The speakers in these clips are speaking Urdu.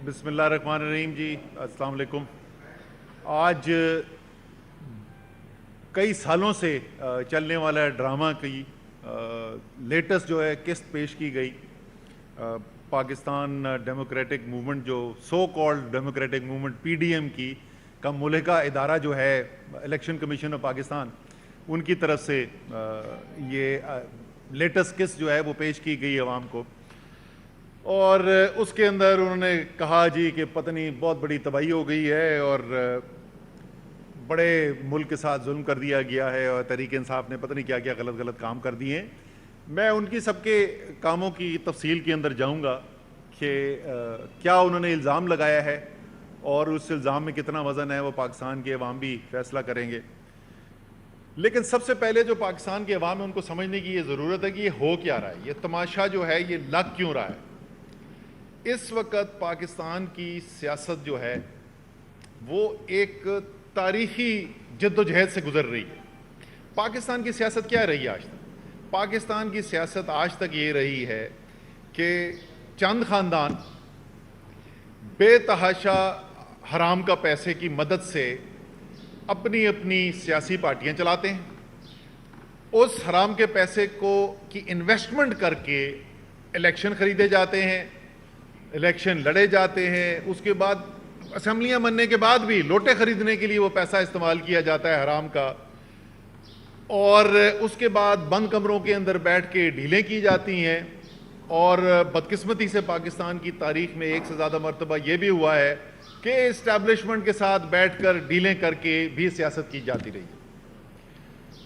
بسم اللہ الرحمن الرحیم جی، السلام علیکم۔ آج کئی سالوں سے چلنے والا ڈرامہ کی لیٹسٹ جو ہے قسط پیش کی گئی۔ پاکستان ڈیموکریٹک موومنٹ جو so called democratic movement PDM کی کا ملحقہ ادارہ جو ہے الیکشن کمیشن آف پاکستان، ان کی طرف سے یہ لیٹسٹ قسط جو ہے وہ پیش کی گئی عوام کو، اور اس کے اندر انہوں نے کہا جی کہ پتہ نہیں بہت بڑی تباہی ہو گئی ہے اور بڑے ملک کے ساتھ ظلم کر دیا گیا ہے اور تحریک انصاف نے پتہ نہیں کیا کیا غلط کام کر دیے ہیں۔ میں ان کی سب کے کاموں کی تفصیل کے اندر جاؤں گا کہ کیا انہوں نے الزام لگایا ہے اور اس الزام میں کتنا وزن ہے، وہ پاکستان کے عوام بھی فیصلہ کریں گے۔ لیکن سب سے پہلے جو پاکستان کے عوام ہے ان کو سمجھنے کی یہ ضرورت ہے کہ یہ ہو کیا رہا ہے، یہ تماشا جو ہے یہ لگ کیوں رہا ہے۔ اس وقت پاکستان کی سیاست جو ہے وہ ایک تاریخی جد و جہد سے گزر رہی ہے۔ پاکستان کی سیاست کیا رہی ہے آج تک؟ پاکستان کی سیاست آج تک یہ رہی ہے کہ چند خاندان بے تحاشا حرام کا پیسے کی مدد سے اپنی سیاسی پارٹیاں چلاتے ہیں، اس حرام کے پیسے کی انویسٹمنٹ کر کے الیکشن خریدے جاتے ہیں، الیکشن لڑے جاتے ہیں، اس کے بعد اسمبلیاں بننے کے بعد بھی لوٹے خریدنے کے لیے وہ پیسہ استعمال کیا جاتا ہے حرام کا، اور اس کے بعد بند کمروں کے اندر بیٹھ کے ڈھیلیں کی جاتی ہیں۔ اور بدقسمتی سے پاکستان کی تاریخ میں ایک سے زیادہ مرتبہ یہ بھی ہوا ہے کہ اسٹیبلشمنٹ کے ساتھ بیٹھ کر ڈھیلیں کر کے بھی سیاست کی جاتی رہی۔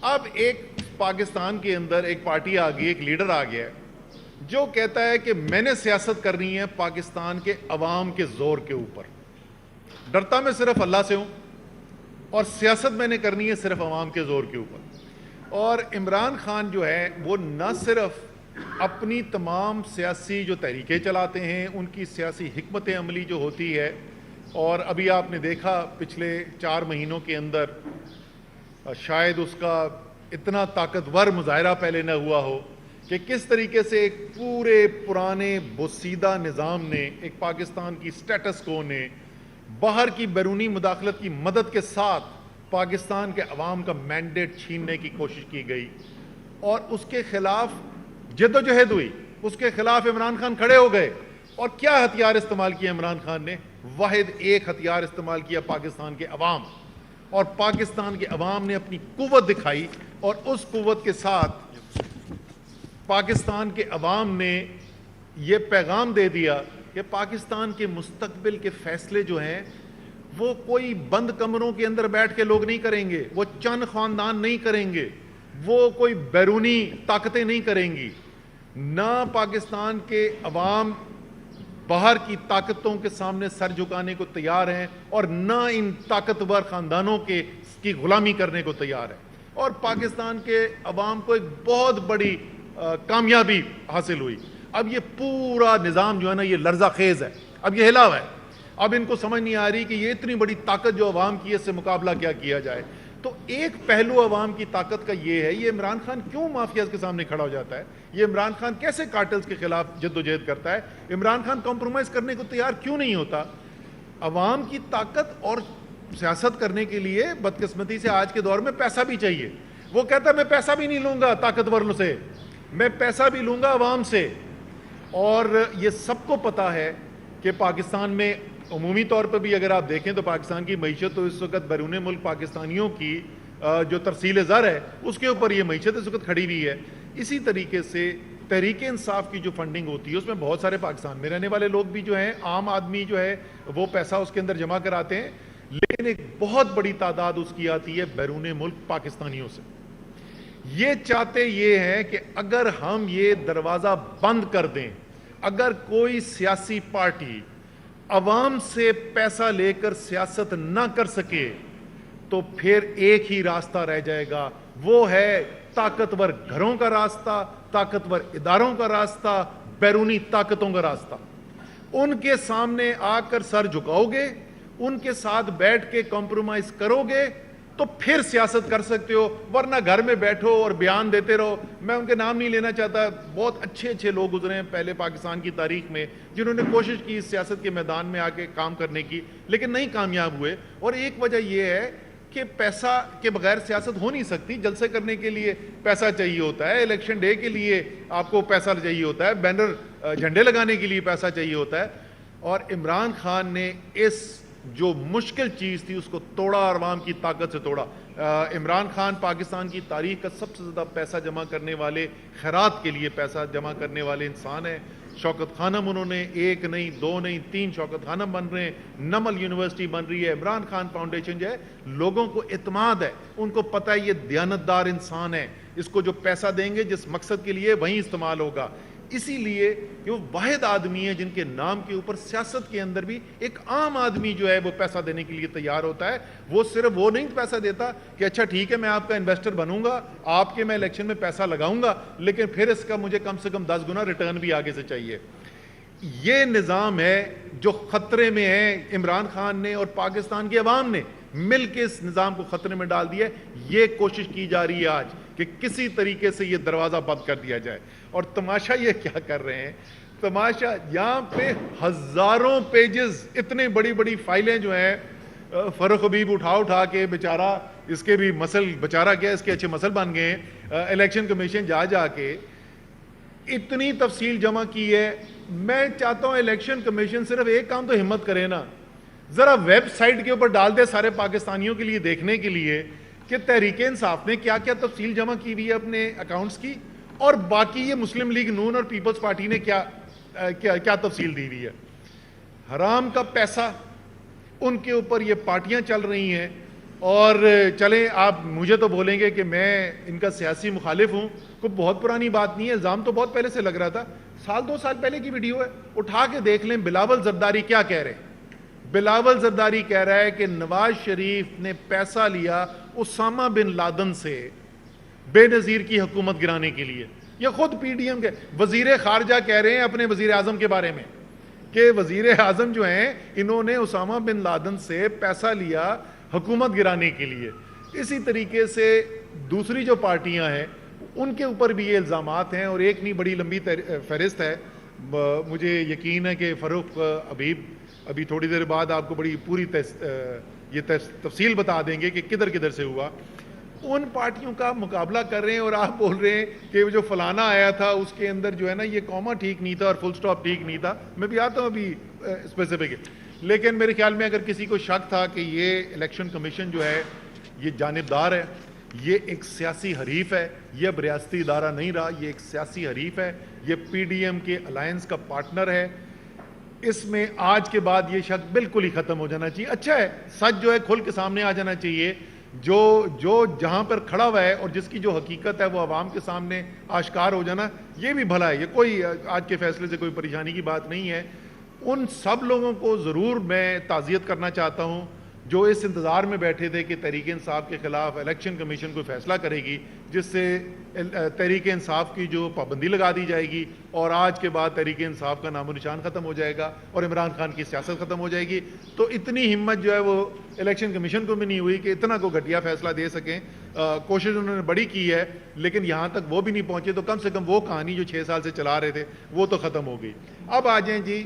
اب ایک پاکستان کے اندر ایک پارٹی آ گئی، ایک لیڈر آ گیا ہے جو کہتا ہے کہ میں نے سیاست کرنی ہے پاکستان کے عوام کے زور کے اوپر، ڈرتا میں صرف اللہ سے ہوں اور سیاست میں نے کرنی ہے صرف عوام کے زور کے اوپر۔ اور عمران خان جو ہے وہ نہ صرف اپنی تمام سیاسی جو تحریکیں چلاتے ہیں ان کی سیاسی حکمت عملی جو ہوتی ہے، اور ابھی آپ نے دیکھا پچھلے 4 مہینوں کے اندر شاید اس کا اتنا طاقتور مظاہرہ پہلے نہ ہوا ہو کہ کس طریقے سے ایک پورے پرانے بوسیدہ نظام نے، ایک پاکستان کی سٹیٹس کو نے باہر کی بیرونی مداخلت کی مدد کے ساتھ پاکستان کے عوام کا مینڈیٹ چھیننے کی کوشش کی گئی، اور اس کے خلاف جد و جہد ہوئی، اس کے خلاف عمران خان کھڑے ہو گئے۔ اور کیا ہتھیار استعمال کیا عمران خان نے؟ واحد ایک ہتھیار استعمال کیا، پاکستان کے عوام، اور پاکستان کے عوام نے اپنی قوت دکھائی، اور اس قوت کے ساتھ پاکستان کے عوام نے یہ پیغام دے دیا کہ پاکستان کے مستقبل کے فیصلے جو ہیں وہ کوئی بند کمروں کے اندر بیٹھ کے لوگ نہیں کریں گے، وہ چند خاندان نہیں کریں گے، وہ کوئی بیرونی طاقتیں نہیں کریں گی۔ نہ پاکستان کے عوام باہر کی طاقتوں کے سامنے سر جھکانے کو تیار ہیں اور نہ ان طاقتور خاندانوں کی غلامی کرنے کو تیار ہے۔ اور پاکستان کے عوام کو ایک بہت بڑی کامیابی حاصل ہوئی۔ اب یہ پورا نظام جو ہے نا یہ لرزہ خیز ہے، اب یہ ہلا ہوا ہے۔ اب ان کو سمجھ نہیں آ رہی کہ یہ اتنی بڑی طاقت جو عوام کی ہے اس سے مقابلہ کیا جائے۔ تو ایک پہلو عوام کی طاقت کا یہ ہے، یہ عمران خان کیوں مافیاز کے سامنے کھڑا ہو جاتا ہے، یہ عمران خان کیسے کارٹلز کے خلاف جد و جہد کرتا ہے، عمران خان کمپرومائز کرنے کو تیار کیوں نہیں ہوتا۔ عوام کی طاقت اور سیاست کرنے کے لیے بدقسمتی سے آج کے دور میں پیسہ بھی چاہیے۔ وہ کہتا ہے میں پیسہ بھی نہیں لوں گا طاقتور سے، میں پیسہ بھی لوں گا عوام سے۔ اور یہ سب کو پتا ہے کہ پاکستان میں عمومی طور پر بھی اگر آپ دیکھیں تو پاکستان کی معیشت تو اس وقت بیرون ملک پاکستانیوں کی جو ترسیل زر ہے اس کے اوپر یہ معیشت اس وقت کھڑی ہوئی ہے۔ اسی طریقے سے تحریک انصاف کی جو فنڈنگ ہوتی ہے اس میں بہت سارے پاکستان میں رہنے والے لوگ بھی جو ہیں، عام آدمی جو ہے وہ پیسہ اس کے اندر جمع کراتے ہیں، لیکن ایک بہت بڑی تعداد اس کی آتی ہے بیرون ملک پاکستانیوں سے۔ یہ چاہتے یہ ہیں کہ اگر ہم یہ دروازہ بند کر دیں، اگر کوئی سیاسی پارٹی عوام سے پیسہ لے کر سیاست نہ کر سکے تو پھر ایک ہی راستہ رہ جائے گا، وہ ہے طاقتور گھروں کا راستہ، طاقتور اداروں کا راستہ، بیرونی طاقتوں کا راستہ۔ ان کے سامنے آ کر سر جھکاؤ گے، ان کے ساتھ بیٹھ کے کمپرومائز کرو گے، تو پھر سیاست کر سکتے ہو، ورنہ گھر میں بیٹھو اور بیان دیتے رہو. میں ان کے نام نہیں لینا چاہتا، بہت اچھے اچھے لوگ گزرے ہیں پہلے پاکستان کی تاریخ میں جنہوں نے کوشش کی اس سیاست کے میدان میں آ کے کام کرنے کی، لیکن نہیں کامیاب ہوئے. اور ایک وجہ یہ ہے کہ پیسہ کے بغیر سیاست ہو نہیں سکتی. جلسے کرنے کے لیے پیسہ چاہیے ہوتا ہے، الیکشن ڈے کے لیے آپ کو پیسہ چاہیے ہوتا ہے، بینر جھنڈے لگانے کے لیے پیسہ چاہیے ہوتا ہے. اور عمران خان نے اس جو مشکل چیز تھی اس کو توڑا اور عوام کی طاقت سے توڑا. عمران خان پاکستان کی تاریخ کا سب سے زیادہ پیسہ جمع کرنے والے، خیرات کے لیے پیسہ جمع کرنے والے انسان ہیں. شوکت خانم انہوں نے 1 نہیں 2 نہیں 3 شوکت خانم بن رہے ہیں، نمل یونیورسٹی بن رہی ہے. عمران خان فاؤنڈیشن جو ہے، لوگوں کو اعتماد ہے، ان کو پتہ ہے یہ دیانتدار انسان ہے، اس کو جو پیسہ دیں گے جس مقصد کے لیے وہیں استعمال ہوگا. اسی لیے کہ وہ واحد آدمی ہے جن کے نام کے اوپر سیاست کے اندر بھی ایک عام آدمی جو ہے وہ پیسہ دینے کے لیے تیار ہوتا ہے. وہ صرف وہ نہیں پیسہ دیتا کہ اچھا ٹھیک ہے میں آپ کا انویسٹر بنوں گا، آپ کے میں الیکشن میں پیسہ لگاؤں گا، لیکن پھر اس کا مجھے کم سے کم 10 گنا ریٹرن بھی آگے سے چاہیے. یہ نظام ہے جو خطرے میں ہے. عمران خان نے اور پاکستان کی عوام نے مل کے اس نظام کو خطرے میں ڈال دیا ہے. یہ کوشش کی جا رہی ہے آج کہ کسی طریقے سے یہ دروازہ بند کر دیا جائے. اور تماشا یہ کیا کر رہے ہیں، تماشا یہاں پہ ہزاروں پیجز، اتنے بڑی بڑی فائلیں جو ہیں، فاروق حبیب اٹھا کے بیچارہ، اس کے بھی مسل بیچارہ کیا اس کے اچھے مسل بن گئے ہیں. الیکشن کمیشن جا کے اتنی تفصیل جمع کی ہے. میں چاہتا ہوں الیکشن کمیشن صرف ایک کام تو ہمت کرے نا، ذرا ویب سائٹ کے اوپر ڈال دے سارے پاکستانیوں کے لیے دیکھنے کے لیے کہ تحریک انصاف نے کیا کیا تفصیل جمع کی ہوئی ہے اپنے اکاؤنٹس کی، اور باقی یہ مسلم لیگ نون اور پیپلز پارٹی نے کیا تفصیل دی ہوئی ہے. حرام کا پیسہ ان کے اوپر یہ پارٹیاں چل رہی ہیں. اور چلیں آپ مجھے تو بولیں گے کہ میں ان کا سیاسی مخالف ہوں، کوئی بہت پرانی بات نہیں ہے، الزام تو بہت پہلے سے لگ رہا تھا. 1-2 سال پہلے کی ویڈیو ہے، اٹھا کے دیکھ لیں. بلاول زرداری کیا کہہ رہے ہیں؟ بلاول زرداری کہہ رہا ہے کہ نواز شریف نے پیسہ لیا اسامہ بن لادن سے بے نظیر کی حکومت گرانے کے لیے. یہ خود پی ڈی ایم کے وزیر خارجہ کہہ رہے ہیں اپنے وزیر اعظم کے بارے میں کہ وزیر اعظم جو ہیں انہوں نے اسامہ بن لادن سے پیسہ لیا حکومت گرانے کے لیے. اسی طریقے سے دوسری جو پارٹیاں ہیں ان کے اوپر بھی یہ الزامات ہیں، اور ایک نہیں بڑی لمبی فہرست ہے. مجھے یقین ہے کہ فاروق حبیب ابھی تھوڑی دیر بعد آپ کو بڑی پوری یہ تفصیل بتا دیں گے کہ کدھر کدھر سے ہوا. ان پارٹیوں کا مقابلہ کر رہے ہیں اور آپ بول رہے ہیں کہ جو فلانا آیا تھا اس کے اندر جو ہے نا یہ کوما ٹھیک نہیں تھا اور فل سٹاپ ٹھیک نہیں تھا. میں بھی آتا ہوں ابھی اسپیسیفک، لیکن میرے خیال میں اگر کسی کو شک تھا کہ یہ الیکشن کمیشن جو ہے یہ جانبدار ہے، یہ ایک سیاسی حریف ہے، یہ اب ریاستی ادارہ نہیں رہا، یہ ایک سیاسی حریف ہے، یہ پی ڈی ایم کے الائنس کا پارٹنر ہے، اس میں آج کے بعد یہ شک بالکل ہی ختم ہو جانا چاہیے. اچھا ہے سچ جو ہے کھل کے سامنے آ جانا چاہیے، جو جہاں پر کھڑا ہوا ہے اور جس کی جو حقیقت ہے وہ عوام کے سامنے آشکار ہو جانا، یہ بھی بھلا ہے. یہ کوئی آج کے فیصلے سے کوئی پریشانی کی بات نہیں ہے. ان سب لوگوں کو ضرور میں تعزیت کرنا چاہتا ہوں جو اس انتظار میں بیٹھے تھے کہ تحریک انصاف کے خلاف الیکشن کمیشن کوئی فیصلہ کرے گی جس سے تحریک انصاف کی جو پابندی لگا دی جائے گی، اور آج کے بعد تحریک انصاف کا نام و نشان ختم ہو جائے گا اور عمران خان کی سیاست ختم ہو جائے گی. تو اتنی ہمت جو ہے وہ الیکشن کمیشن کو بھی نہیں ہوئی کہ اتنا کو گھٹیا فیصلہ دے سکیں. کوشش انہوں نے بڑی کی ہے لیکن یہاں تک وہ بھی نہیں پہنچے. تو کم سے کم وہ کہانی جو 6 سال سے چلا رہے تھے وہ تو ختم ہو گئی. اب آ جائیں جی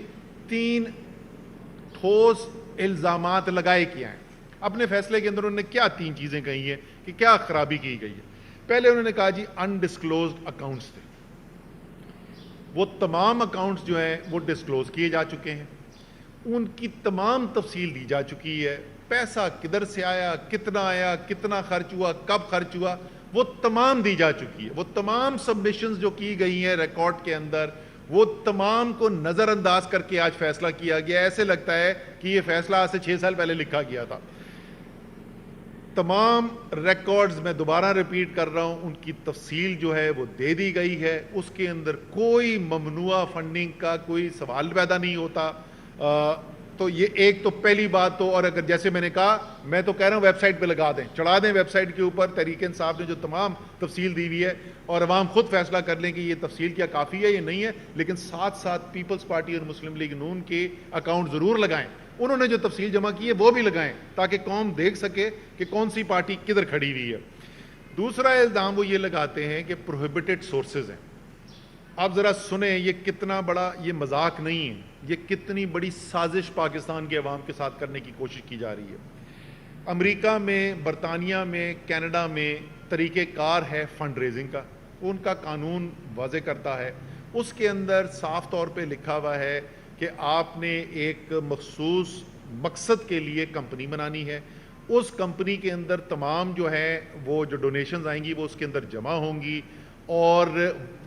3 ٹھوس الزامات لگائے کیا ہیں اپنے فیصلے کے اندر. انہوں نے کیا 3 چیزیں کہی ہیں کہ کیا خرابی کی گئی ہے. پہلے انہوں نے کہا جی انڈسکلوزڈ اکاؤنٹس تھے. وہ تمام اکاؤنٹس جو ہیں وہ ڈسکلوز کیے جا چکے ہیں، ان کی تمام تفصیل دی جا چکی ہے. پیسہ کدھر سے آیا، کتنا خرچ ہوا، کب خرچ ہوا، وہ تمام دی جا چکی ہے. وہ تمام سبمیشنز جو کی گئی ہیں ریکارڈ کے اندر وہ تمام کو نظر انداز کر کے آج فیصلہ کیا گیا. ایسے لگتا ہے کہ یہ فیصلہ آج سے 6 سال پہلے لکھا گیا تھا. تمام ریکارڈز میں دوبارہ ریپیٹ کر رہا ہوں ان کی تفصیل جو ہے وہ دے دی گئی ہے. اس کے اندر کوئی ممنوعہ فنڈنگ کا کوئی سوال پیدا نہیں ہوتا. تو یہ ایک تو پہلی بات. تو اور اگر جیسے میں نے کہا میں تو کہہ رہا ہوں ویب سائٹ پہ لگا دیں، چڑھا دیں ویب سائٹ کے اوپر تحریک انصاف نے جو تمام تفصیل دی ہوئی ہے، اور عوام خود فیصلہ کر لیں کہ یہ تفصیل کیا کافی ہے یہ نہیں ہے. لیکن ساتھ ساتھ پیپلز پارٹی اور مسلم لیگ نون کے اکاؤنٹ ضرور لگائیں انہوں نے جو تفصیل جمع کی ہے وہ بھی لگائیں تاکہ قوم دیکھ سکے کہ کون سی پارٹی کدھر کھڑی ہوئی ہے۔ دوسرا الزام وہ یہ لگاتے ہیں کہ پروہیبٹڈ سورسز ہیں۔ آپ ذرا سنیں یہ کتنا بڑا، یہ مذاق نہیں ہے، یہ کتنی بڑی سازش پاکستان کے عوام کے ساتھ کرنے کی کوشش کی جا رہی ہے۔ امریکہ میں، برطانیہ میں، کینیڈا میں طریقہ کار ہے فنڈ ریزنگ کا، ان کا قانون واضح کرتا ہے، اس کے اندر صاف طور پہ لکھا ہوا ہے کہ آپ نے ایک مخصوص مقصد کے لیے کمپنی بنانی ہے، اس کمپنی کے اندر تمام جو ہے وہ جو ڈونیشنز آئیں گی وہ اس کے اندر جمع ہوں گی اور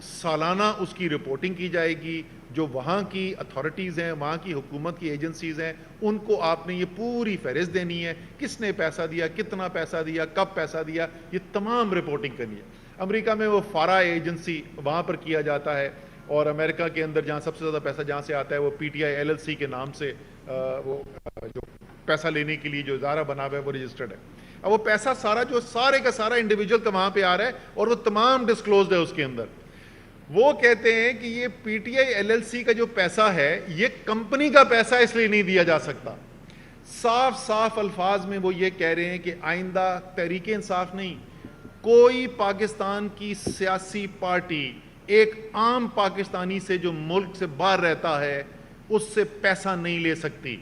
سالانہ اس کی رپورٹنگ کی جائے گی۔ جو وہاں کی اتھارٹیز ہیں، وہاں کی حکومت کی ایجنسیز ہیں، ان کو آپ نے یہ پوری فہرست دینی ہے، کس نے پیسہ دیا، کتنا پیسہ دیا، کب پیسہ دیا، یہ تمام رپورٹنگ کرنی ہے۔ امریکہ میں وہ فارا ایجنسی وہاں پر کیا جاتا ہے، اور امریکہ کے اندر جہاں سب سے زیادہ پیسہ جہاں سے آتا ہے وہ P T I L L C کے نام سے وہ جو پیسہ لینے کے لیے جو ادارہ بنا ہوا ہے وہ رجسٹرڈ ہے۔ اب وہ پیسہ سارا جو سارے کا سارا انڈیویجول کا وہاں پہ آ رہا ہے اور وہ تمام ڈسکلوزڈ ہے اس کے اندر۔ وہ کہتے ہیں کہ یہ P T I L L C کا جو پیسہ ہے یہ کمپنی کا پیسہ اس لیے نہیں دیا جا سکتا۔ صاف صاف الفاظ میں وہ یہ کہہ رہے ہیں کہ آئندہ تحریک انصاف نہیں، کوئی پاکستان کی سیاسی پارٹی ایک عام پاکستانی سے جو ملک سے باہر رہتا ہے اس سے پیسہ نہیں لے سکتی۔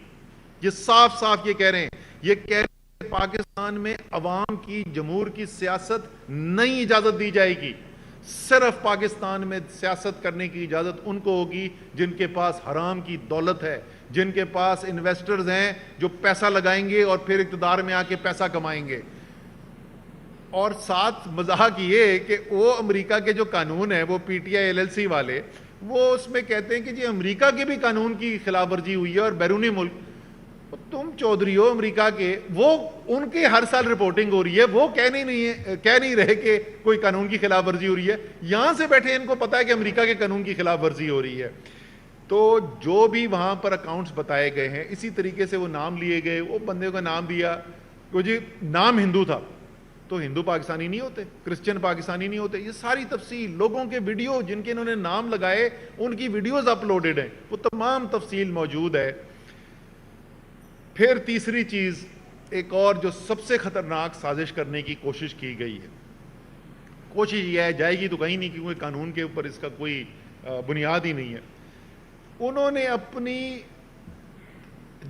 یہ صاف صاف یہ کہہ رہے ہیں، یہ کہہ رہے ہیں کہ پاکستان میں عوام کی جمہور کی سیاست نہیں اجازت دی جائے گی، صرف پاکستان میں سیاست کرنے کی اجازت ان کو ہوگی جن کے پاس حرام کی دولت ہے، جن کے پاس انویسٹرز ہیں جو پیسہ لگائیں گے اور پھر اقتدار میں آ کے پیسہ کمائیں گے۔ اور ساتھ مذاق یہ کہ وہ امریکہ کے جو قانون ہیں وہ P T I L L C والے وہ اس میں کہتے ہیں کہ جی امریکہ کے بھی قانون کی خلاف ورزی ہوئی ہے اور بیرونی ملک، تم چودھری ہو امریکہ کے، وہ ان کی ہر سال رپورٹنگ ہو رہی ہے، وہ کہہ نہیں رہے کہ کوئی قانون کی خلاف ورزی ہو رہی ہے، یہاں سے بیٹھے ان کو پتا ہے کہ امریکہ کے قانون کی خلاف ورزی ہو رہی ہے۔ تو جو بھی وہاں پر اکاؤنٹس بتائے گئے ہیں اسی طریقے سے وہ نام لیے گئے، وہ بندے کا نام دیا کہ جی نام ہندو تھا تو ہندو پاکستانی نہیں ہوتے، کرسچن پاکستانی نہیں ہوتے، یہ ساری تفصیل لوگوں کے ویڈیو جن کے انہوں نے نام لگائے ان کی ویڈیوز اپلوڈڈ ہیں، وہ تمام تفصیل موجود ہے۔ پھر تیسری چیز ایک اور جو سب سے خطرناک سازش کرنے کی کوشش کی گئی ہے، کوشش یہ ہے جائے گی تو کہیں نہیں کیونکہ قانون کے اوپر اس کا کوئی بنیاد ہی نہیں ہے، انہوں نے اپنی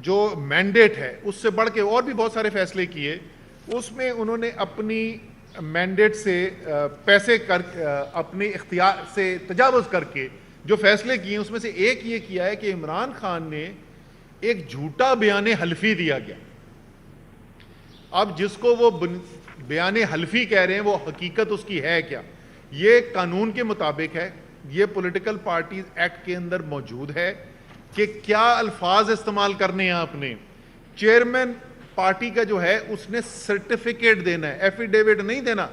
جو مینڈیٹ ہے اس سے بڑھ کے اور بھی بہت سارے فیصلے کیے، اس میں انہوں نے اپنی مینڈیٹ سے پیسے اپنے اختیار سے تجاوز کر کے جو فیصلے کیے اس میں سے ایک یہ کیا ہے کہ عمران خان نے ایک جھوٹا بیان حلفی دیا گیا۔ اب جس کو وہ بیان حلفی کہہ رہے ہیں وہ حقیقت اس کی ہے کیا؟ یہ قانون کے مطابق ہے، یہ پولیٹیکل پارٹیز ایکٹ کے اندر موجود ہے کہ کیا الفاظ استعمال کرنے ہیں آپ نے۔ چیئرمین پارٹی کا جو ہے اس نے سرٹیفکیٹ دینا ہے، ایفیڈیوٹ نہیں دینا،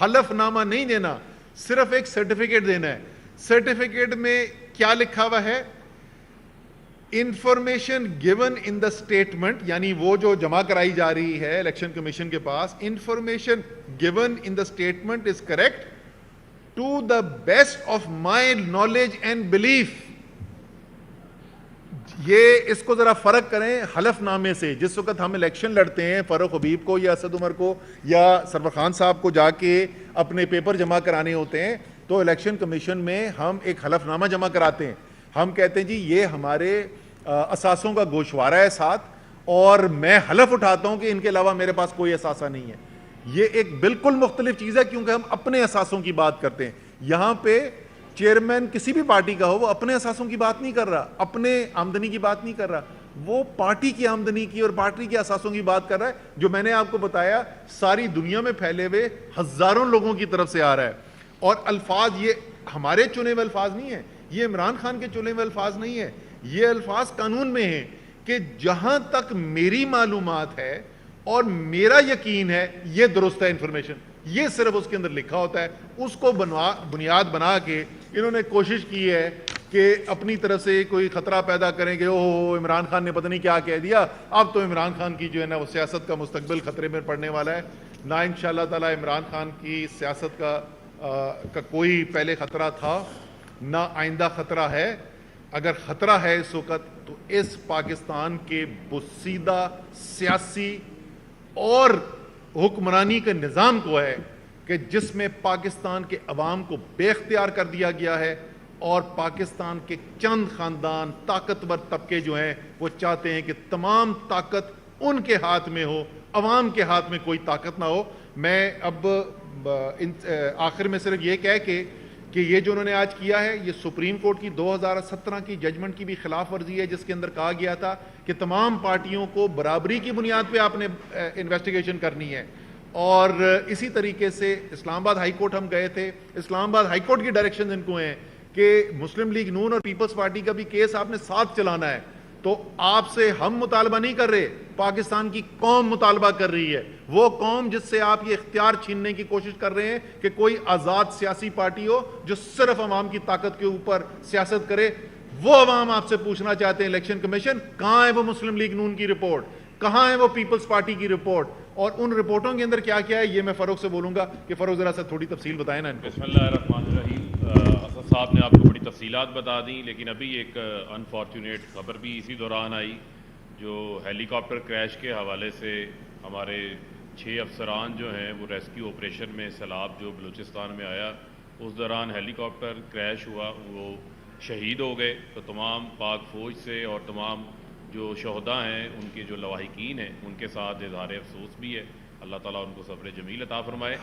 حلف نامہ نہیں دینا، صرف ایک سرٹیفکیٹ دینا ہے۔ سرٹیفکیٹ میں کیا لکھا ہوا ہے؟ Information given in the statement, یعنی وہ جو جمع کرائی جا رہی ہے الیکشن کمیشن کے پاس، information given in the statement is correct to the best of my knowledge and belief. یہ اس کو ذرا فرق کریں حلف نامے سے۔ جس وقت ہم الیکشن لڑتے ہیں فاروق حبیب کو یا اسد عمر کو یا سرور خان صاحب کو جا کے اپنے پیپر جمع کرانے ہوتے ہیں تو الیکشن کمیشن میں ہم ایک حلف نامہ جمع کراتے ہیں، ہم کہتے ہیں جی یہ ہمارے اثاثوں کا گوشوارہ ہے ساتھ اور میں حلف اٹھاتا ہوں کہ ان کے علاوہ میرے پاس کوئی اثاثہ نہیں ہے۔ یہ ایک بالکل مختلف چیز ہے کیونکہ ہم اپنے اثاثوں کی بات کرتے ہیں۔ یہاں پہ چیئرمین کسی بھی پارٹی کا ہو وہ اپنے اثاثوں کی بات نہیں کر رہا، اپنے آمدنی کی بات نہیں کر رہا، وہ پارٹی کی آمدنی کی اور پارٹی کے اثاثوں کی بات کر رہا ہے، جو میں نے آپ کو بتایا ساری دنیا میں پھیلے ہوئے ہزاروں لوگوں کی طرف سے آ رہا ہے۔ اور الفاظ یہ ہمارے چنے ہوئے الفاظ نہیں ہیں، یہ عمران خان کے چنے ہوئے الفاظ نہیں ہیں، یہ الفاظ قانون میں ہیں کہ جہاں تک میری معلومات ہے اور میرا یقین ہے یہ درست ہے انفارمیشن، یہ صرف اس کے اندر لکھا ہوتا ہے۔ اس کو بنیاد بنا کے انہوں نے کوشش کی ہے کہ اپنی طرف سے کوئی خطرہ پیدا کریں کہ اوہ عمران خان نے پتہ نہیں کیا کہہ دیا، اب تو عمران خان کی جو ہے نا وہ سیاست کا مستقبل خطرے میں پڑنے والا ہے۔ نہ انشاءاللہ تعالی عمران خان کی سیاست کا کوئی پہلے خطرہ تھا، نہ آئندہ خطرہ ہے۔ اگر خطرہ ہے اس وقت تو تو اس پاکستان کے بسیدہ سیاسی اور حکمرانی کے نظام کو ہے کہ جس میں پاکستان کے عوام کو بے اختیار کر دیا گیا ہے، اور پاکستان کے چند خاندان طاقتور طبقے جو ہیں وہ چاہتے ہیں کہ تمام طاقت ان کے ہاتھ میں ہو، عوام کے ہاتھ میں کوئی طاقت نہ ہو۔ میں اب آخر میں صرف یہ کہہ کہ یہ جو انہوں نے آج کیا ہے یہ سپریم کورٹ کی 2017 کی ججمنٹ کی بھی خلاف ورزی ہے، جس کے اندر کہا گیا تھا کہ تمام پارٹیوں کو برابری کی بنیاد پہ آپ نے انویسٹیگیشن کرنی ہے۔ اور اسی طریقے سے اسلام آباد ہائی کورٹ ہم گئے تھے، اسلام آباد ہائی کورٹ کی ڈائریکشن ان کو ہیں کہ مسلم لیگ نون اور پیپلز پارٹی کا بھی کیس آپ نے ساتھ چلانا ہے۔ تو آپ سے ہم مطالبہ نہیں کر رہے، پاکستان کی قوم مطالبہ کر رہی ہے، وہ قوم جس سے آپ یہ اختیار چھیننے کی کوشش کر رہے ہیں کہ کوئی آزاد سیاسی پارٹی ہو جو صرف عوام کی طاقت کے اوپر سیاست کرے۔ وہ عوام آپ سے پوچھنا چاہتے ہیں الیکشن کمیشن کہاں ہے وہ مسلم لیگ نون کی رپورٹ، کہاں ہے وہ پیپلز پارٹی کی رپورٹ، اور ان رپورٹوں کے اندر کیا کیا ہے یہ میں فاروق سے بولوں گا کہ فاروق ذرا سا تھوڑی تفصیل بتائیں نا ان کو۔ بسم اللہ الرحمن الرحیم۔ اسد صاحب نے آپ کو بڑی تفصیلات بتا دیں، لیکن ابھی ایک انفارچونیٹ خبر بھی اسی دوران آئی جو ہیلی کاپٹر کریش کے حوالے سے ہمارے 6 افسران جو ہیں وہ ریسکیو آپریشن میں سیلاب جو بلوچستان میں آیا اس دوران ہیلی کاپٹر کریش ہوا، وہ شہید ہو گئے۔ تو تمام پاک فوج سے اور تمام جو شہداء ہیں ان کے جو لواحقین ہیں ان کے ساتھ اظہار افسوس بھی ہے، اللہ تعالیٰ ان کو صبر جمیل عطا فرمائے۔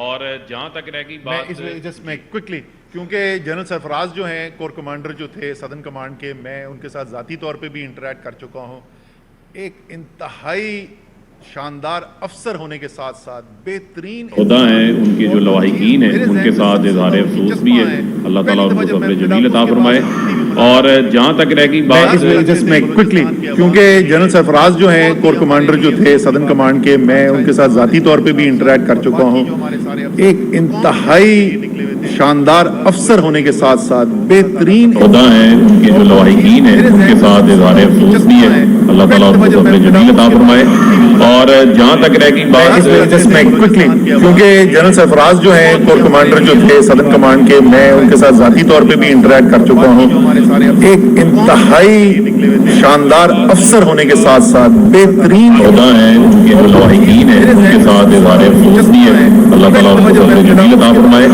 اور جہاں تک رہ گئی بات میں کوئکلی، کیونکہ جنرل سرفراز جو ہیں کور کمانڈر جو تھے سدرن کمانڈ کے، میں ان کے ساتھ ذاتی طور پہ بھی انٹریکٹ کر چکا ہوں، ایک انتہائی شاندار افسر ہونے کے ساتھ ساتھ بہترین خدا ہیں، ان کے جو لواحقین ہیں ان کے ساتھ اظہار افسوس بھی ہے، اللہ تعالیٰ ان کو صبر جمیل عطا فرمائے۔ اور جہاں تک رہ گئی بات میں کوئکلی، کیونکہ جنرل سرفراز جو ہیں کور کمانڈر جو تھے سدرن کمانڈ کے، میں ان کے ساتھ ذاتی طور پہ بھی انٹریکٹ کر چکا ہوں، ایک انتہائی شاندار افسر ہونے کے ساتھ ساتھ بہترین خدا ہیں، ان کے جو لواحقین ہیں ان کے ساتھ اظہار افسوس بھی ہے، اللہ تعالیٰ ان کو صبر جمیل عطا فرمائے۔ اور جہاں تک رہ گئی بات میں کوئکلی، کیونکہ جنرل سرفراز جو ہیں کور کمانڈر جو تھے سدرن کمانڈ کے، میں ان کے ساتھ ذاتی طور پہ بھی انٹریکٹ کر چکا ہوں، ایک انتہائی شاندار افسر ہونے کے ساتھ ساتھ بہترین خدا ہیں، ان کے جو لواحقین ہیں ان کے ساتھ اظہار افسوس بھی ہے، اللہ تعالیٰ ان کو صبر جمیل عطا فرمائے۔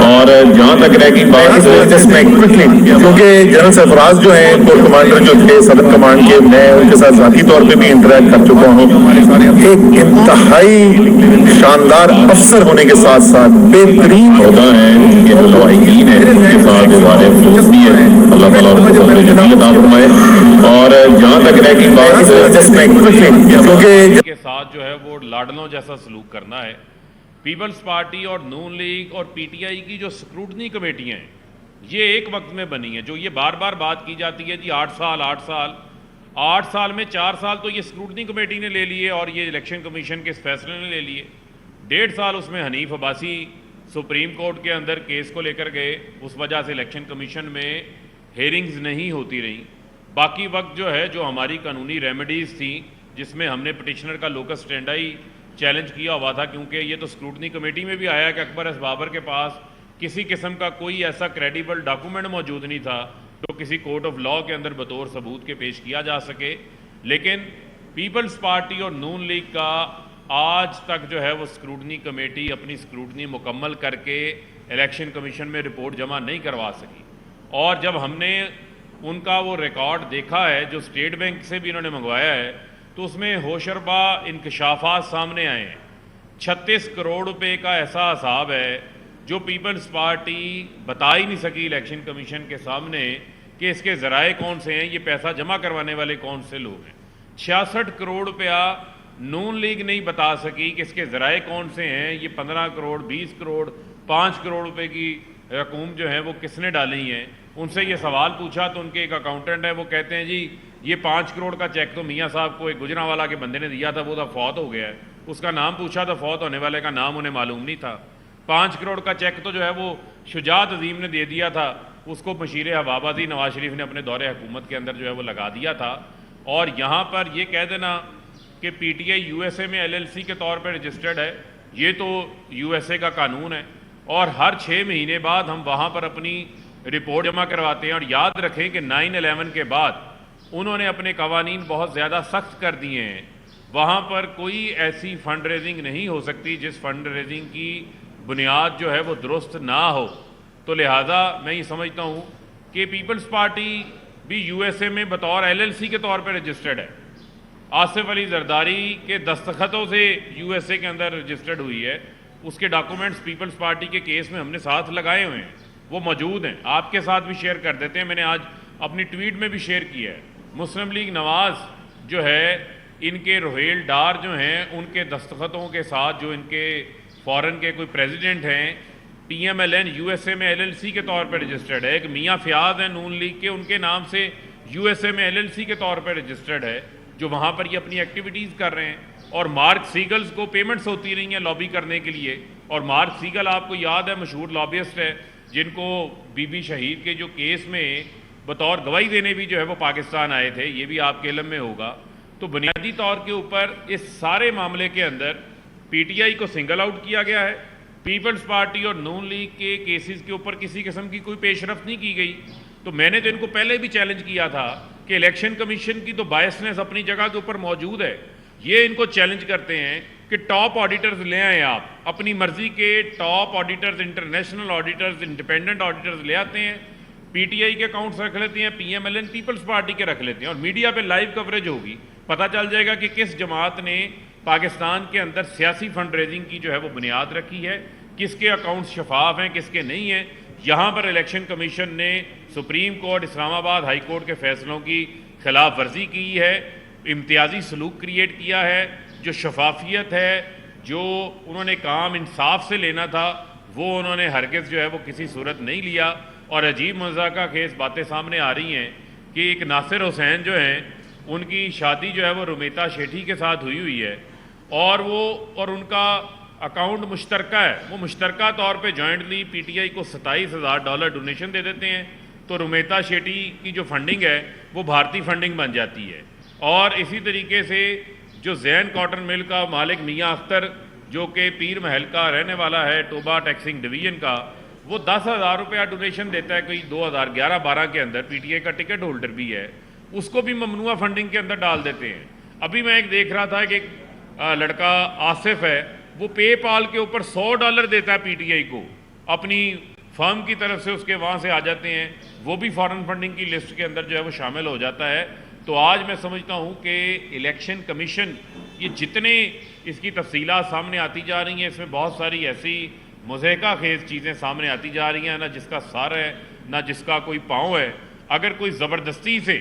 اور جہاں تک رہ گئی بات میں کوئکلی، کیونکہ جنرل سرفراز جو ہیں کور کمانڈر جو تھے سدرن کمانڈ کے، میں ان کے ساتھ ذاتی طور پہ بھی انٹریکٹ کر چکا ہوں، ایک انتہائی شاندار افسر ہونے کے ساتھ ساتھ بہترین خدا ہیں، ان کے جو لواحقین ہیں ان کے ساتھ اظہار افسوس بھی ہے، اللہ تعالیٰ ان کو صبر جمیل عطا فرمائے۔ اور جہاں تک رہ گئی بات کیونکہ کے ساتھ جو ہے وہ لاڈلوں جیسا سلوک کرنا ہے۔ پیپلز پارٹی اور نون لیگ اور پی ٹی آئی کی جو سکروٹنی کمیٹیاں ہیں یہ ایک وقت میں بنی ہیں، جو یہ بار بار بات کی جاتی ہے جی 8 سال میں 4 سال تو یہ سکروٹنی کمیٹی نے لے لیے اور یہ الیکشن کمیشن کے فیصلے نے لے لیے، 1.5 سال اس میں حنیف عباسی سپریم کورٹ کے اندر کیس کو لے کر گئے، اس وجہ سے الیکشن کمیشن میں ہیئرنگز نہیں ہوتی رہیں۔ باقی وقت جو ہے جو ہماری قانونی ریمیڈیز تھیں جس میں ہم نے پٹیشنر کا لوکس اسٹینڈائی چیلنج کیا ہوا تھا، کیونکہ یہ تو سکروٹنی کمیٹی میں بھی آیا کہ اکبر ایس بابر کے پاس کسی قسم کا کوئی ایسا کریڈیبل ڈاکومنٹ موجود نہیں تھا جو کسی کورٹ آف لاء کے اندر بطور ثبوت کے پیش کیا جا سکے۔ لیکن پیپلز پارٹی اور نون لیگ کا آج تک جو ہے وہ سکروٹنی کمیٹی اپنی سکروٹنی مکمل کر کے الیکشن کمیشن میں رپورٹ جمع نہیں کروا سکی، اور جب ہم نے ان کا وہ ریکارڈ دیکھا ہے جو اسٹیٹ بینک سے بھی انہوں نے منگوایا ہے تو اس میں ہوشربا انکشافات سامنے آئے ہیں۔ 36 کروڑ روپے کا ایسا حساب ہے جو پیپلز پارٹی بتا ہی نہیں سکی الیکشن کمیشن کے سامنے کہ اس کے ذرائع کون سے ہیں، یہ پیسہ جمع کروانے والے کون سے لوگ ہیں۔ 66 کروڑ روپیہ نون لیگ نہیں بتا سکی کہ اس کے ذرائع کون سے ہیں، یہ 15 کروڑ 20 کروڑ 5 کروڑ روپے کی رقوم جو ہے وہ کس نے ڈالی ہیں۔ ان سے یہ سوال پوچھا تو ان کے ایک اکاؤنٹنٹ ہے، وہ کہتے ہیں جی یہ 5 کروڑ کا چیک تو میاں صاحب کو ایک گجرانوالہ کے بندے نے دیا تھا، وہ تو فوت ہو گیا ہے، اس کا نام پوچھا تو فوت ہونے والے کا نام انہیں معلوم نہیں تھا۔ 5 کروڑ کا چیک تو جو ہے وہ شجاعت عظیم نے دے دیا تھا، اس کو مشیر حبابازی نواز شریف نے اپنے دور حکومت کے اندر جو ہے وہ لگا دیا تھا۔ اور یہاں پر یہ کہہ دینا کہ پی T I you S A میں ایل ایل سی کے طور پہ رجسٹرڈ ہے، یہ تو یو ایس اے کا قانون ہے، اور ہر 6 مہینے بعد ہم وہاں پر اپنی رپورٹ جمع کرواتے ہیں۔ اور یاد رکھیں کہ 9/11 کے بعد انہوں نے اپنے قوانین بہت زیادہ سخت کر دیے ہیں. وہاں پر کوئی ایسی فنڈ ریزنگ نہیں ہو سکتی جس فنڈ ریزنگ کی بنیاد جو ہے وہ درست نہ ہو. تو لہٰذا میں یہ سمجھتا ہوں کہ پیپلز پارٹی بھی یو ایس اے میں بطور ایل ایل سی کے طور پہ رجسٹرڈ ہے. آصف علی زرداری کے دستخطوں سے یو ایس اے کے اندر رجسٹرڈ ہوئی ہے. اس کے ڈاکومنٹس پیپلز پارٹی کے کیس میں ہم نے ساتھ لگائے ہوئے ہیں, وہ موجود ہیں, آپ کے ساتھ بھی شیئر کر دیتے ہیں. میں نے آج اپنی ٹویٹ میں بھی شیئر کیا ہے. مسلم لیگ نواز جو ہے, ان کے روہیل ڈار جو ہیں, ان کے دستخطوں کے ساتھ جو ان کے فورن کے کوئی پریزیڈنٹ ہیں, P M L N U S A میں ایل ایل سی کے طور پہ رجسٹرڈ ہے. ایک میاں فیاض ہیں نون لیگ کے, ان کے نام سے یو ایس اے میں ایل ایل سی کے طور پہ رجسٹرڈ ہے, جو وہاں پر یہ اپنی ایکٹیویٹیز کر رہے ہیں. اور مارک سیگلز کو پیمنٹس ہوتی رہی ہیں لابی کرنے کے لیے. اور مارک سیگل آپ کو یاد ہے مشہور لابیسٹ ہے, جن کو بی بی شہید کے جو کیس میں بطور گواہی دینے بھی جو ہے وہ پاکستان آئے تھے, یہ بھی آپ کے علم میں ہوگا. تو بنیادی طور کے اوپر اس سارے معاملے کے اندر پی ٹی آئی کو سنگل آؤٹ کیا گیا ہے. پیپلز پارٹی اور نون لیگ کے کیسز کے اوپر کسی قسم کی کوئی پیش رفت نہیں کی گئی. تو میں نے تو ان کو پہلے بھی چیلنج کیا تھا کہ الیکشن کمیشن کی تو بائسنس اپنی جگہ کے اوپر موجود ہے. یہ ان کو چیلنج کرتے ہیں کہ ٹاپ آڈیٹرز لے آئیں, آپ اپنی مرضی کے top auditors, international auditors, independent auditors لے آتے ہیں, پی ٹی آئی کے اکاؤنٹس رکھ لیتے ہیں, P M L N Peoples Party کے رکھ لیتے ہیں, اور میڈیا پہ لائیو کوریج ہوگی. پتہ چل جائے گا کہ کس جماعت نے پاکستان کے اندر سیاسی فنڈ ریزنگ کی جو ہے وہ بنیاد رکھی ہے, کس کے اکاؤنٹس شفاف ہیں, کس کے نہیں ہیں. یہاں پر الیکشن کمیشن نے سپریم کورٹ, اسلام آباد ہائی کورٹ کے فیصلوں کی خلاف ورزی کی ہے, امتیازی سلوک کریٹ کیا ہے. جو شفافیت ہے, جو انہوں نے کام انصاف سے لینا تھا, وہ انہوں نے ہرگز جو ہے وہ کسی صورت نہیں لیا. اور عجیب مذاقہ خیز باتیں سامنے آ رہی ہیں کہ ایک ناصر حسین جو ہیں, ان کی شادی جو ہے وہ رومیتا شیٹھی کے ساتھ ہوئی ہے, اور ان کا اکاؤنٹ مشترکہ ہے. وہ مشترکہ طور پہ جوائنٹلی پی ٹی آئی کو $27,000 ڈونیشن دے دیتے ہیں. تو رومیتا شیٹھی کی جو فنڈنگ ہے وہ بھارتی فنڈنگ بن جاتی ہے. اور اسی طریقے سے جو زین کاٹن مل کا مالک میاں اختر, جو کہ پیر محل کا رہنے والا ہے, ٹوبا ٹیکسنگ ڈویژن کا, وہ $10,000 ڈونیشن دیتا ہے کوئی 2011-12 کے اندر. پی ٹی آئی کا ٹکٹ ہولڈر بھی ہے, اس کو بھی ممنوعہ فنڈنگ کے اندر ڈال دیتے ہیں. ابھی میں ایک دیکھ رہا تھا کہ ایک لڑکا آصف ہے, وہ پے پال کے اوپر $100 دیتا ہے پی ٹی آئی کو, اپنی فرم کی طرف سے اس کے وہاں سے آ جاتے ہیں, وہ بھی فارن فنڈنگ کی لسٹ کے اندر جو ہے وہ شامل ہو جاتا ہے. تو آج میں سمجھتا ہوں کہ الیکشن کمیشن, یہ جتنے اس کی تفصیلات سامنے آتی جا رہی ہیں, اس میں بہت ساری ایسی مضحکہ خیز چیزیں سامنے آتی جا رہی ہیں, نہ جس کا سر ہے نہ جس کا کوئی پاؤں ہے. اگر کوئی زبردستی سے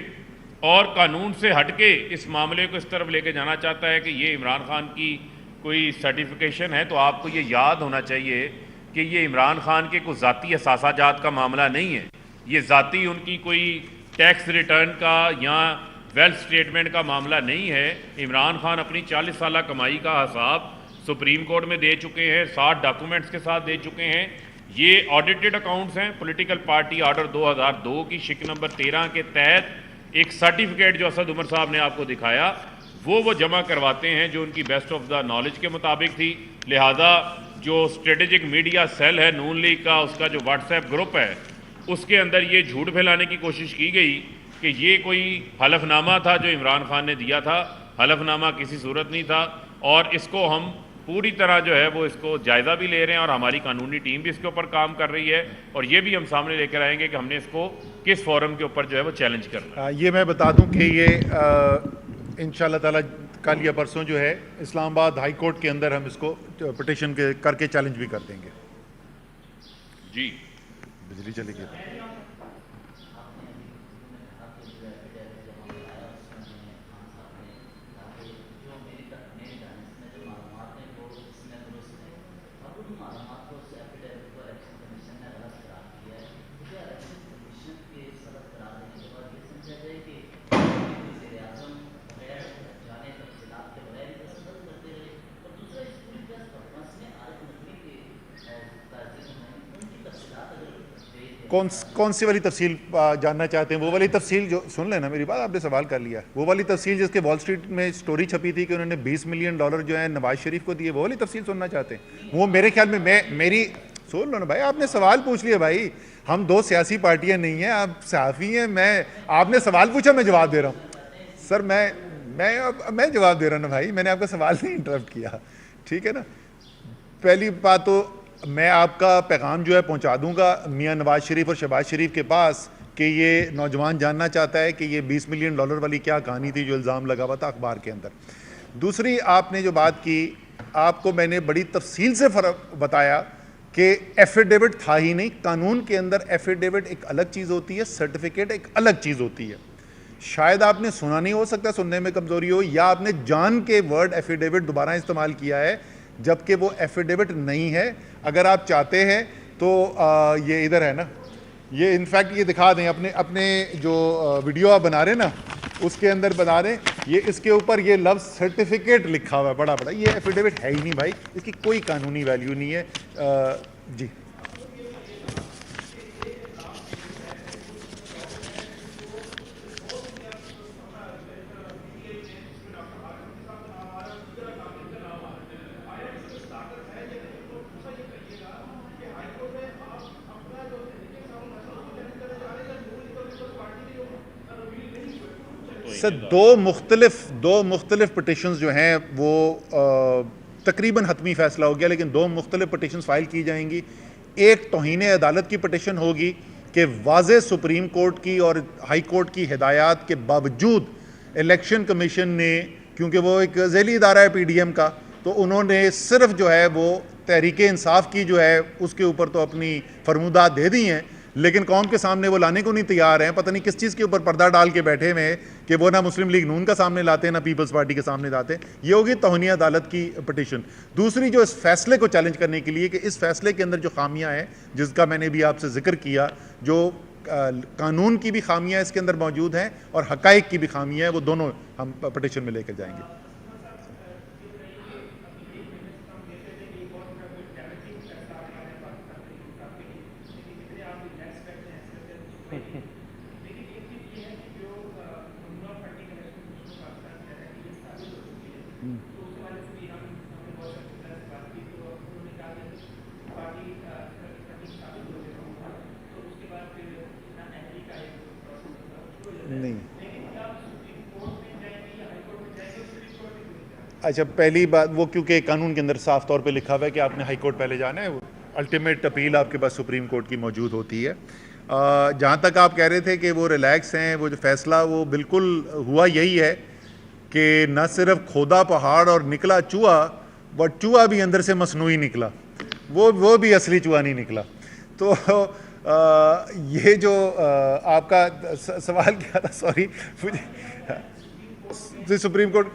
اور قانون سے ہٹ کے اس معاملے کو اس طرف لے کے جانا چاہتا ہے کہ یہ عمران خان کی کوئی سرٹیفیکیشن ہے, تو آپ کو یہ یاد ہونا چاہیے کہ یہ عمران خان کے کوئی ذاتی اثاثہ جات کا معاملہ نہیں ہے. یہ ذاتی ان کی کوئی ٹیکس ریٹرن کا یا ویلتھ سٹیٹمنٹ کا معاملہ نہیں ہے. عمران خان اپنی 40 سالہ کمائی کا حساب سپریم کورٹ میں دے چکے ہیں, 60 ڈاکومنٹس کے ساتھ دے چکے ہیں. یہ آڈیٹڈ اکاؤنٹس ہیں. پولیٹیکل پارٹی آرڈر 2002 کی شک نمبر 13 کے تحت ایک سرٹیفکیٹ جو اسد عمر صاحب نے آپ کو دکھایا, وہ جمع کرواتے ہیں جو ان کی بیسٹ آف دا نالج کے مطابق تھی. لہذا جو اسٹریٹجک میڈیا سیل ہے نون لیگ کا, اس کا جو واٹس ایپ گروپ ہے, اس کے اندر یہ جھوٹ پھیلانے کی کوشش کی گئی کہ یہ کوئی حلف نامہ تھا جو عمران خان نے دیا تھا. حلف نامہ کسی صورت نہیں تھا. اور اس کو ہم پوری طرح جو ہے وہ اس کو جائزہ بھی لے رہے ہیں, اور ہماری قانونی ٹیم بھی اس کے اوپر کام کر رہی ہے, اور یہ بھی ہم سامنے لے کر آئیں گے کہ ہم نے اس کو کس فورم کے اوپر جو ہے وہ چیلنج کرنا ہے. یہ میں بتا دوں کہ یہ انشاءاللہ تعالیٰ کل یا پرسوں جو ہے اسلام آباد ہائی کورٹ کے اندر ہم اس کو پٹیشن کر کے چیلنج بھی کر دیں گے. جی بجلی چلی گئی. کون سی والی تفصیل جاننا چاہتے ہیں؟ وہ والی تفصیل جو سن لینا میری بات, آپ نے سوال کر لیا. وہ والی تفصیل جس کے وال اسٹریٹ میں سٹوری چھپی تھی کہ انہوں نے $20 ملین جو ہیں نواز شریف کو دیے, وہ والی تفصیل سننا چاہتے ہیں؟ وہ میرے خیال میں سن لو نا بھائی, آپ نے سوال پوچھ لیا بھائی, ہم دو سیاسی پارٹیاں نہیں ہیں, آپ صحافی ہیں, آپ نے سوال پوچھا, میں جواب دے رہا ہوں سر. میں جواب دے رہا ہوں نا بھائی, میں نے آپ کا سوال نہیں انٹرپٹ کیا, ٹھیک ہے نا. پہلی بات تو میں آپ کا پیغام جو ہے پہنچا دوں گا میاں نواز شریف اور شہباز شریف کے پاس کہ یہ نوجوان جاننا چاہتا ہے کہ یہ $20 ملین والی کیا کہانی تھی جو الزام لگا ہوا تھا اخبار کے اندر. دوسری آپ نے جو بات کی, آپ کو میں نے بڑی تفصیل سے فرق بتایا کہ ایفیڈیوٹ تھا ہی نہیں. قانون کے اندر ایفیڈیوٹ ایک الگ چیز ہوتی ہے, سرٹیفکیٹ ایک الگ چیز ہوتی ہے. شاید آپ نے سنا نہیں, ہو سکتا سننے میں کمزوری ہو, یا آپ نے جان کے ورڈ ایفیڈیوٹ دوبارہ استعمال کیا ہے جبکہ وہ ایفیڈیوٹ نہیں ہے. اگر آپ چاہتے ہیں تو یہ ادھر ہے نا, یہ انفیکٹ یہ دکھا دیں اپنے جو ویڈیو آپ بنا رہے ہیں نا اس کے اندر بنا دیں, یہ اس کے اوپر یہ لفظ سرٹیفکیٹ لکھا ہوا ہے بڑا بڑا. یہ ایفیڈیوٹ ہے ہی نہیں بھائی, اس کی کوئی قانونی ویلیو نہیں ہے. جی سر, دو مختلف پٹیشنز جو ہیں وہ تقریباً حتمی فیصلہ ہو گیا, لیکن دو مختلف پٹیشنز فائل کی جائیں گی. ایک توہین عدالت کی پٹیشن ہوگی کہ واضح سپریم کورٹ کی اور ہائی کورٹ کی ہدایات کے باوجود الیکشن کمیشن نے, کیونکہ وہ ایک ذیلی ادارہ ہے پی ڈی ایم کا, تو انہوں نے صرف جو ہے وہ تحریک انصاف کی جو ہے اس کے اوپر تو اپنی فرمودات دے دی ہیں, لیکن قوم کے سامنے وہ لانے کو نہیں تیار ہیں. پتہ نہیں کس چیز کے اوپر پردہ ڈال کے بیٹھے ہوئے ہیں کہ وہ نہ مسلم لیگ نون کا سامنے لاتے ہیں نہ پیپلز پارٹی کے سامنے لاتے ہیں. یہ ہوگی توہین عدالت کی پٹیشن. دوسری جو اس فیصلے کو چیلنج کرنے کے لیے کہ اس فیصلے کے اندر جو خامیاں ہیں, جس کا میں نے بھی آپ سے ذکر کیا, جو قانون کی بھی خامیاں اس کے اندر موجود ہیں اور حقائق کی بھی خامیاں ہیں, وہ دونوں ہم پٹیشن میں لے کر جائیں گے. نہیں, اچھا پہلی بات وہ کیونکہ قانون کے اندر صاف طور پہ لکھا ہوا ہے کہ آپ نے ہائی کورٹ پہلے جانا ہے, الٹیمیٹ اپیل آپ کے پاس سپریم کورٹ کی موجود ہوتی ہے. جہاں تک آپ کہہ رہے تھے کہ وہ ریلیکس ہیں, وہ جو فیصلہ وہ بالکل ہوا یہی ہے کہ نہ صرف کھودا پہاڑ اور نکلا چوہا, بٹ چوہا بھی اندر سے مصنوعی نکلا, وہ بھی اصلی چوہا نہیں نکلا. تو یہ جو آپ کا سوال کیا تھا, سوری مجھے سپریم کورٹ,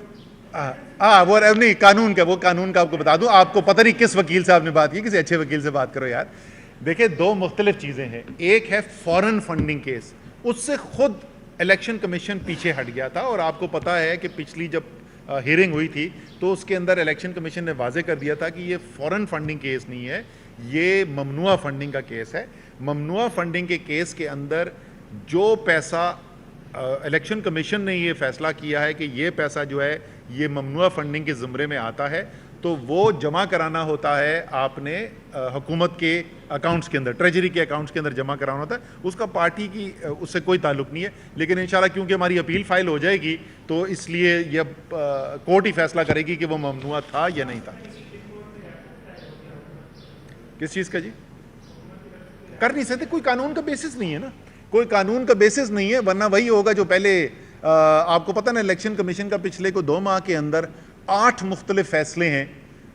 وہ نہیں قانون کا, وہ قانون کا آپ کو بتا دوں, آپ کو پتہ نہیں کس وکیل سے آپ نے بات کی, کسی اچھے وکیل سے بات کرو یار. دیکھیں دو مختلف چیزیں ہیں, ایک ہے فورن فنڈنگ کیس, اس سے خود الیکشن کمیشن پیچھے ہٹ گیا تھا, اور آپ کو پتہ ہے کہ پچھلی جب ہیئرنگ ہوئی تھی تو اس کے اندر الیکشن کمیشن نے واضح کر دیا تھا کہ یہ فورن فنڈنگ کیس نہیں ہے, یہ ممنوعہ فنڈنگ کا کیس ہے. ممنوعہ فنڈنگ کے کیس کے اندر جو پیسہ الیکشن کمیشن نے یہ فیصلہ کیا ہے کہ یہ پیسہ جو ہے یہ ممنوعہ فنڈنگ کے زمرے میں آتا ہے, تو وہ جمع کرانا ہوتا ہے آپ نے حکومت کے اکاؤنٹس کے اندر, ٹریجری کے اکاؤنٹس کے اندر جمع کرانا ہوتا ہے. اس کا پارٹی کی اس سے کوئی تعلق نہیں ہے, لیکن انشاءاللہ کیونکہ ہماری اپیل فائل ہو جائے گی تو اس لیے یہ کورٹ ہی فیصلہ کرے گی کہ وہ ممنوعہ تھا یا نہیں تھا. کس چیز کا جی؟ کر نہیں سکتے, کوئی قانون کا بیسس نہیں ہے نا, کوئی قانون کا بیسس نہیں ہے, ورنہ وہی ہوگا جو پہلے آپ کو پتہ نا الیکشن کمیشن کا پچھلے کو 2 ماہ کے اندر 8 مختلف فیصلے ہیں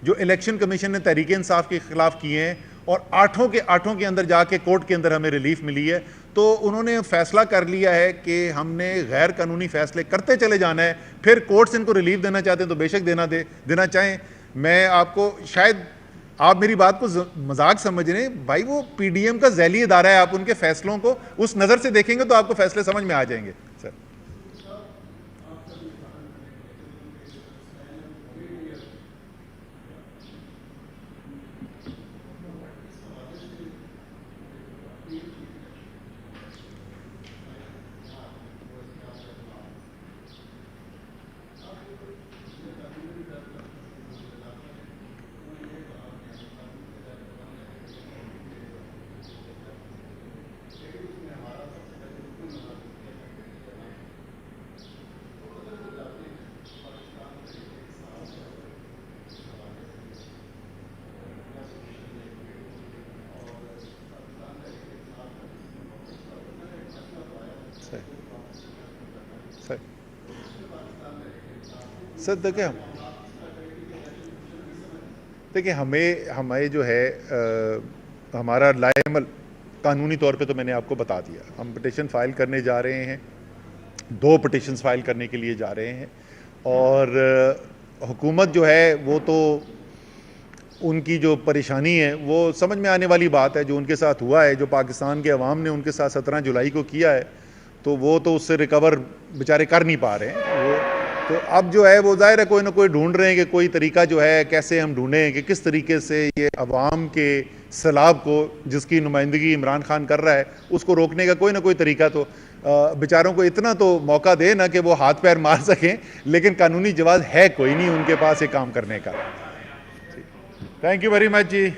جو الیکشن کمیشن نے تحریک انصاف کے خلاف کیے ہیں, اور 8 کے اندر جا کے کورٹ کے اندر ہمیں ریلیف ملی ہے. تو انہوں نے فیصلہ کر لیا ہے کہ ہم نے غیر قانونی فیصلے کرتے چلے جانا ہے, پھر کورٹس ان کو ریلیف دینا چاہتے ہیں تو بے شک دینا چاہیں. میں آپ کو, شاید آپ میری بات کو مذاق سمجھ رہے ہیں بھائی, وہ پی ڈی ایم کا ذیلی ادارہ ہے, آپ ان کے فیصلوں کو اس نظر سے دیکھیں گے تو آپ کو فیصلے سمجھ میں آ جائیں گے. سر سر دیکھیں ہمیں جو ہے ہمارا لائے عمل قانونی طور پہ تو میں نے آپ کو بتا دیا. ہم پٹیشن فائل کرنے جا رہے ہیں, 2 پٹیشنز فائل کرنے کے لیے جا رہے ہیں, اور حکومت جو ہے وہ تو ان کی جو پریشانی ہے وہ سمجھ میں آنے والی بات ہے. جو ان کے ساتھ ہوا ہے, جو پاکستان کے عوام نے ان کے ساتھ 17 جولائی کو کیا ہے, تو وہ تو اس سے ریکور بیچارے کر نہیں پا رہے ہیں. تو اب جو ہے وہ ظاہر ہے کوئی نہ کوئی ڈھونڈ رہے ہیں کہ کوئی طریقہ جو ہے کیسے ہم ڈھونڈیں کہ کس طریقے سے یہ عوام کے سیلاب کو, جس کی نمائندگی عمران خان کر رہا ہے, اس کو روکنے کا کوئی نہ کوئی طریقہ تو بیچاروں کو اتنا تو موقع دے نا کہ وہ ہاتھ پیر مار سکیں, لیکن قانونی جواز ہے کوئی نہیں ان کے پاس یہ کام کرنے کا. Thank you very much G.